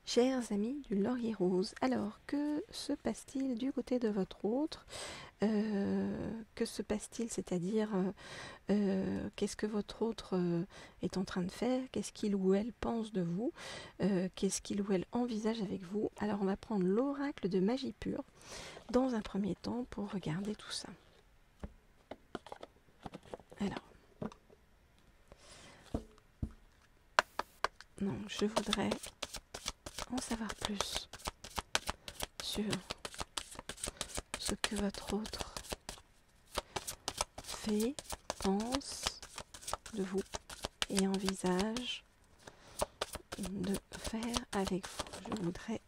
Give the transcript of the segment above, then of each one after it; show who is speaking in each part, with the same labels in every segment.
Speaker 1: Chers amis du Laurier Rose, alors que se passe-t-il du côté de votre autre? Que se passe-t-il, c'est-à-dire qu'est-ce que votre autre est en train de faire? Qu'est-ce qu'il ou elle pense de vous? Qu'est-ce qu'il ou elle envisage avec vous? Alors on va prendre l'oracle de magie pure dans un premier temps pour regarder tout ça. Alors, non, je voudrais en savoir plus sur ce que votre autre fait, pense de vous et envisage de faire avec vous. Je voudrais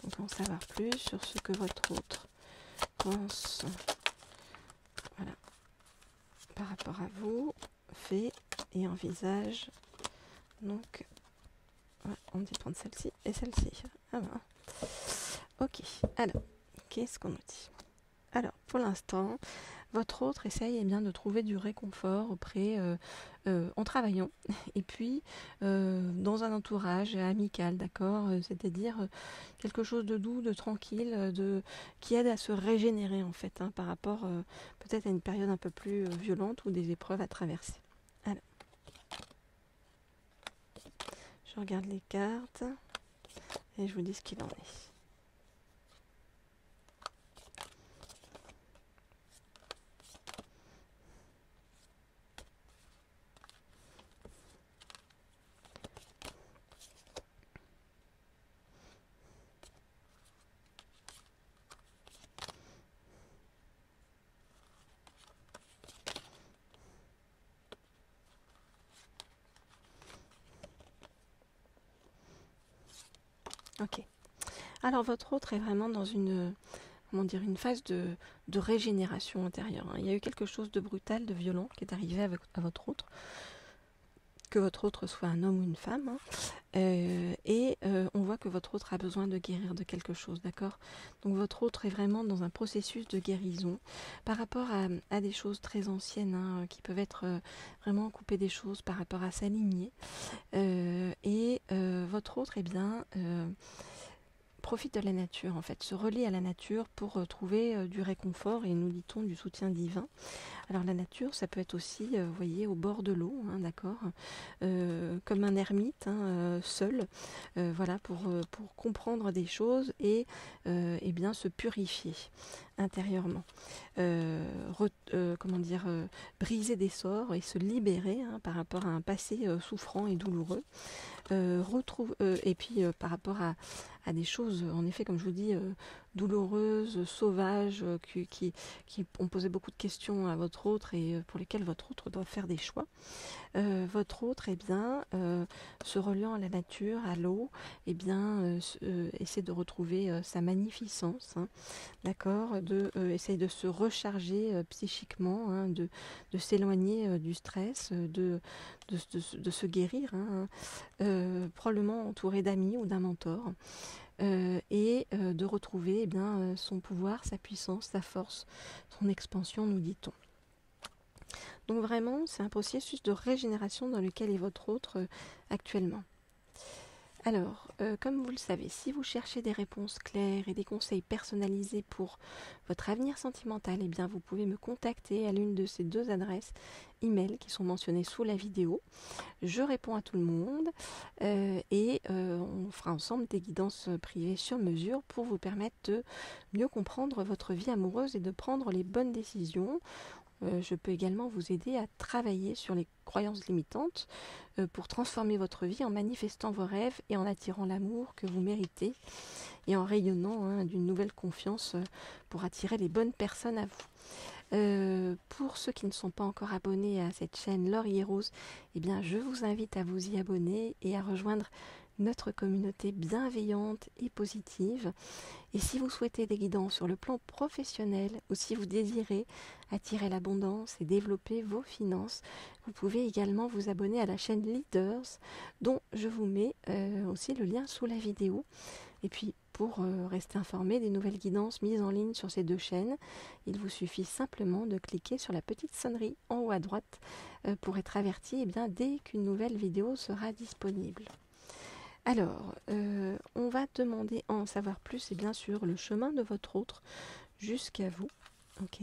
Speaker 1: donc en savoir plus sur ce que votre autre pense, voilà, par rapport à vous, fait et envisage. Donc, voilà, on dépend de celle-ci et celle-ci. Ah ben. Ok, alors, qu'est-ce qu'on nous dit? Alors, pour l'instant, votre autre essaye bien de trouver du réconfort auprès, en travaillant, et puis dans un entourage amical, d'accord, c'est-à-dire quelque chose de doux, de tranquille, qui aide à se régénérer en fait, par rapport peut-être à une période un peu plus violente ou des épreuves à traverser. Alors, je regarde les cartes et je vous dis ce qu'il en est. Ok. Alors votre autre est vraiment dans une, comment dire, une phase de régénération intérieure. Il y a eu quelque chose de brutal, de violent qui est arrivé à votre autre, que votre autre soit un homme ou une femme, et on voit que votre autre a besoin de guérir de quelque chose, d'accord? Donc votre autre est vraiment dans un processus de guérison par rapport à des choses très anciennes, qui peuvent être vraiment coupées des choses par rapport à sa lignée, et votre autre, eh bien, profite de la nature, en fait, se relie à la nature pour trouver du réconfort et, nous dit-on, du soutien divin. Alors la nature, ça peut être aussi, vous voyez, au bord de l'eau, d'accord, comme un ermite, seul, voilà, pour comprendre des choses et bien se purifier intérieurement, comment dire, briser des sorts et se libérer, par rapport à un passé souffrant et douloureux. Et puis par rapport à des choses, en effet, comme je vous dis, douloureuses, sauvages, qui ont posé beaucoup de questions à votre autre et pour lesquelles votre autre doit faire des choix. Votre autre, eh bien, se reliant à la nature, à l'eau, eh bien, essaie de retrouver sa magnificence, d'accord, essaye de se recharger psychiquement, de s'éloigner du stress, de se guérir, probablement entouré d'amis ou d'un mentor, et de retrouver, eh bien, son pouvoir, sa puissance, sa force, son expansion, nous dit-on. Donc vraiment, c'est un processus de régénération dans lequel est votre autre actuellement. Alors, comme vous le savez, si vous cherchez des réponses claires et des conseils personnalisés pour votre avenir sentimental, eh bien vous pouvez me contacter à l'une de ces deux adresses email qui sont mentionnées sous la vidéo. Je réponds à tout le monde, et on fera ensemble des guidances privées sur mesure pour vous permettre de mieux comprendre votre vie amoureuse et de prendre les bonnes décisions. Je peux également vous aider à travailler sur les croyances limitantes pour transformer votre vie en manifestant vos rêves et en attirant l'amour que vous méritez et en rayonnant d'une nouvelle confiance pour attirer les bonnes personnes à vous. Pour ceux qui ne sont pas encore abonnés à cette chaîne Laurier Rose, eh bien, je vous invite à vous y abonner et à rejoindre notre communauté bienveillante et positive. Et si vous souhaitez des guidances sur le plan professionnel ou si vous désirez attirer l'abondance et développer vos finances, vous pouvez également vous abonner à la chaîne Leaders, dont je vous mets aussi le lien sous la vidéo. Et puis, pour rester informé des nouvelles guidances mises en ligne sur ces deux chaînes, il vous suffit simplement de cliquer sur la petite sonnerie en haut à droite pour être averti dès qu'une nouvelle vidéo sera disponible. Alors, on va demander à en savoir plus, et bien sûr le chemin de votre autre jusqu'à vous, ok,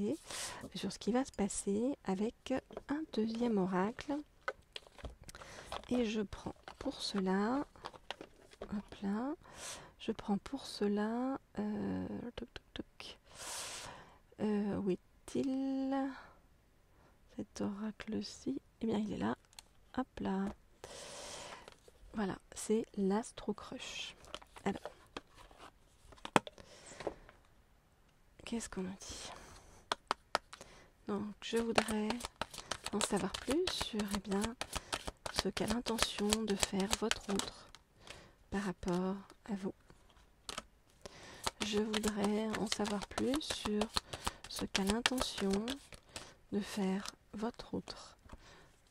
Speaker 1: sur ce qui va se passer avec un deuxième oracle. Et je prends pour cela, hop là, je prends pour cela, toc toc toc, où est-il cet oracle-ci? Eh bien il est là, hop là. Voilà, c'est l'Astro Crush. Alors, qu'est-ce qu'on nous dit? Donc, je voudrais en savoir plus sur bien, ce qu'a l'intention de faire votre autre par rapport à vous. Je voudrais en savoir plus sur ce qu'a l'intention de faire votre autre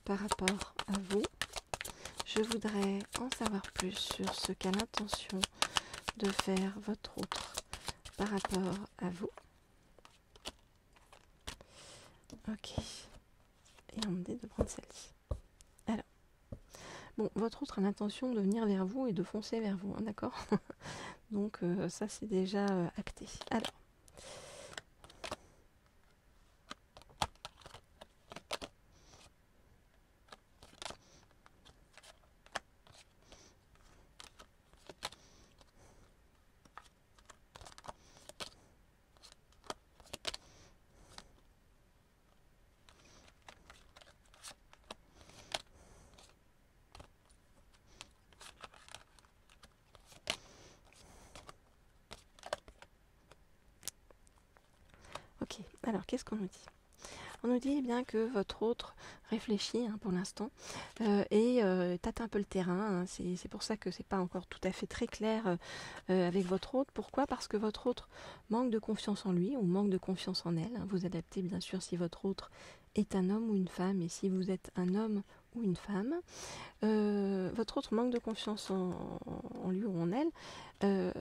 Speaker 1: par rapport à vous. Je voudrais en savoir plus sur ce qu'a l'intention de faire votre autre par rapport à vous. Ok. Et on me dit de prendre celle-ci. Alors. Bon, votre autre a l'intention de venir vers vous et de foncer vers vous, hein, d'accord? Donc ça c'est déjà acté. Alors. Ok, alors qu'est-ce qu'on nous dit? On nous dit bien que votre autre réfléchit pour l'instant et tâte un peu le terrain. Hein. C'est pour ça que c'est pas encore tout à fait très clair avec votre autre. Pourquoi? Parce que votre autre manque de confiance en lui ou manque de confiance en elle. Hein. Vous adaptez bien sûr si votre autre est un homme ou une femme et si vous êtes un homme ou une femme. Votre autre manque de confiance en lui ou en elle.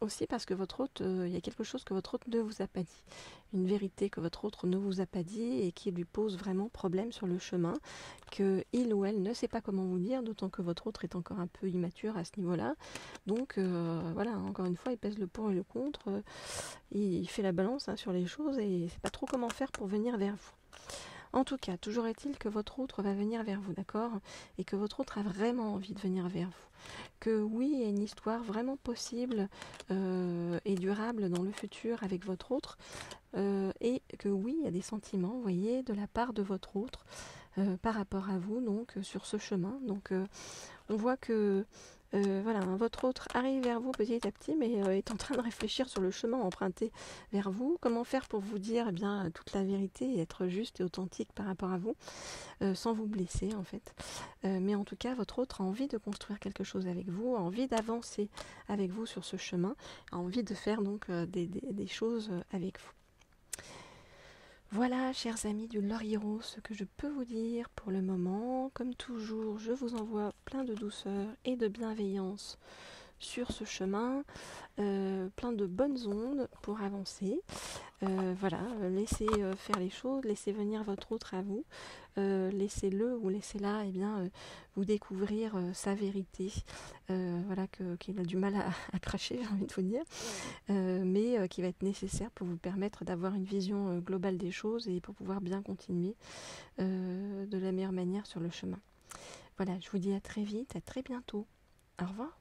Speaker 1: Aussi parce que votre hôte, il y a quelque chose que votre hôte ne vous a pas dit. Une vérité que votre autre ne vous a pas dit et qui lui pose vraiment problème sur le chemin, que il ou elle ne sait pas comment vous dire, d'autant que votre autre est encore un peu immature à ce niveau-là. Donc voilà, encore une fois, il pèse le pour et le contre, il fait la balance sur les choses et il ne sait pas trop comment faire pour venir vers vous. En tout cas, toujours est-il que votre autre va venir vers vous, d'accord? Et que votre autre a vraiment envie de venir vers vous. Que oui, il y a une histoire vraiment possible et durable dans le futur avec votre autre. Et que oui, il y a des sentiments, vous voyez, de la part de votre autre par rapport à vous, donc sur ce chemin. Donc on voit que voilà, votre autre arrive vers vous petit à petit, mais est en train de réfléchir sur le chemin emprunté vers vous. Comment faire pour vous dire bien toute la vérité et être juste et authentique par rapport à vous, sans vous blesser en fait. Mais en tout cas, votre autre a envie de construire quelque chose avec vous, a envie d'avancer avec vous sur ce chemin, a envie de faire donc des choses avec vous. Voilà, chers amis du Loriro, ce que je peux vous dire pour le moment. Comme toujours, je vous envoie plein de douceur et de bienveillance sur ce chemin, plein de bonnes ondes pour avancer. Voilà, laissez faire les choses, laissez venir votre autre à vous, laissez-le ou laissez-la vous découvrir sa vérité, voilà, qu'il a du mal à cracher, j'ai envie de vous dire, mais qui va être nécessaire pour vous permettre d'avoir une vision globale des choses et pour pouvoir bien continuer de la meilleure manière sur le chemin. Voilà, je vous dis à très vite, à très bientôt. Au revoir.